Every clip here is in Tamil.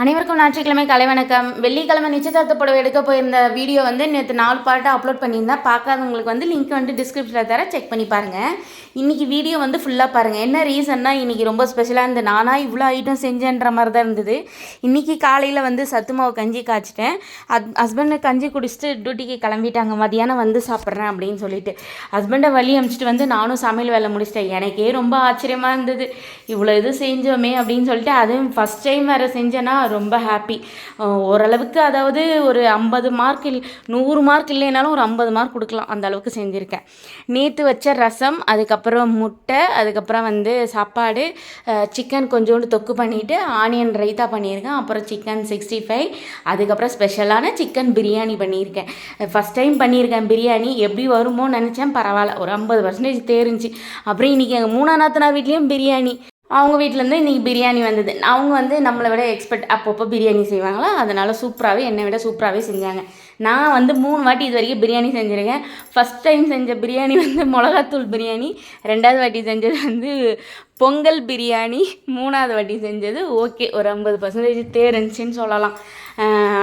அனைவருக்கும் ஞாயிற்றுக்கிழமை கலை வணக்கம். வெள்ளிக்கிழமை நிச்சயதார்த்த புடவை எடுக்க போயிருந்த வீடியோ வந்து நேற்று 4 பார்ட்டாக அப்லோட் பண்ணியிருந்தேன். பார்க்காதவங்களுக்கு வந்து லிங்க் வந்து டிஸ்கிரிப்ஷனில் தர செக் பண்ணி பாருங்கள். இன்றைக்கி வீடியோ வந்து ஃபுல்லாக பாருங்கள். என்ன ரீசன்னா இன்றைக்கி ரொம்ப ஸ்பெஷலாக இருந்தது. நானாக இவ்வளோ ஐட்டம் செஞ்சேன்ற மாதிரி தான் இருந்தது. இன்றைக்கி காலையில் வந்து சத்து மாவு கஞ்சி காய்ச்சிட்டேன். ஹஸ்பண்டை கஞ்சி குடிச்சிட்டு டியூட்டிக்கு கிளம்பிட்டாங்க. மதியானம் வந்து சாப்பிட்றேன் அப்படின்னு சொல்லிட்டு ஹஸ்பண்டை வழி அனுப்பிச்சிட்டு வந்து நானும் சமையல் வேலை முடிச்சிட்டேன். எனக்கே ரொம்ப ஆச்சரியமாக இருந்தது, இவ்வளோ இது செஞ்சோமே அப்படின்னு சொல்லிட்டு. அதுவும் ஃபஸ்ட் டைம் வேறு செஞ்சேன்னா ரொம்ப ஹாப்பி. ஓரளவுக்கு, அதாவது ஒரு 50 மார்க் 100 மார்க் இல்லைனாலும் ஒரு 50 மார்க் கொடுக்கலாம், அந்த அளவுக்கு செஞ்சுருக்கேன். நேற்று வச்ச ரசம், அதுக்கப்புறம் முட்டை, அதுக்கப்புறம் வந்து சாப்பாடு, சிக்கன் கொஞ்சோண்டு தொக்கு பண்ணிவிட்டு ஆனியன் ரைத்தா பண்ணியிருக்கேன். அப்புறம் சிக்கன் 65, அதுக்கப்புறம் ஸ்பெஷலான சிக்கன் பிரியாணி பண்ணியிருக்கேன். ஃபஸ்ட் டைம் பண்ணியிருக்கேன் பிரியாணி. எப்படி வருமோ நினச்சேன், பரவாயில்ல, ஒரு 50% தேர்ந்துச்சு. அப்புறம் இன்றைக்கி எங்கள் 3ஆம் நாத்தனார் வீட்லேயும் பிரியாணி. அவங்க வீட்டிலேருந்து இன்றைக்கி பிரியாணி வந்தது. அவங்க வந்து நம்மளை விட எக்ஸ்பர்ட், அப்பப்போ பிரியாணி செய்வாங்களா, அதனால் சூப்பராகவே, என்னை விட சூப்பராகவே செஞ்சாங்க. நான் வந்து 3 வாட்டி இது வரைக்கும் பிரியாணி செஞ்சுருக்கேன். ஃபஸ்ட் டைம் செஞ்ச பிரியாணி வந்து மிளகாத்தூள் பிரியாணி, 2வது வாட்டி செஞ்சது வந்து பொங்கல் பிரியாணி, 3வது வாட்டி செஞ்சது ஓகே ஒரு 50% தேர்ந்துச்சின்னு சொல்லலாம்.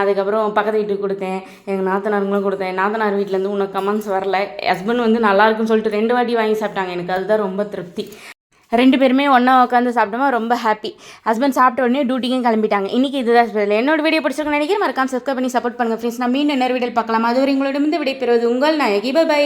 அதுக்கப்புறம் பக்கத்து வீட்டுக்கு கொடுத்தேன், எங்கள் நாத்தனாருங்களும் கொடுத்தேன். நாத்தனார் வீட்டிலேருந்து உனக்கு கமெண்ட்ஸ் வரல. ஹஸ்பண்ட் வந்து நல்லாயிருக்குன்னு சொல்லிட்டு 2 வாட்டி வாங்கி சாப்பிட்டாங்க. எனக்கு அதுதான் ரொம்ப திருப்தி. 2 பேருமே ஒன்றா உட்காந்து சாப்பிட்டோமா, ரொம்ப ஹாப்பி. ஹஸ்பண்ட் சாப்பிட்ட உடனே டியூட்டிக்கும் கிளம்பிட்டாங்க. இன்றைக்கி இதுதான் ஸ்பெஷல். என்னோட வீடியோ பிடிச்சிருக்குன்னு நினைக்கிறேன். மறக்காம சப்ஸ்கிரைப் பண்ணி சப்போர்ட் பண்ணுங்கள் ஃப்ரெண்ட்ஸ். நான் மீண்டும் இன்னொரு வீடியோ பார்க்கலாம். அதுவரை உங்களிடமிருந்து விடைபெறுவது உங்கள் நாயகி. பை.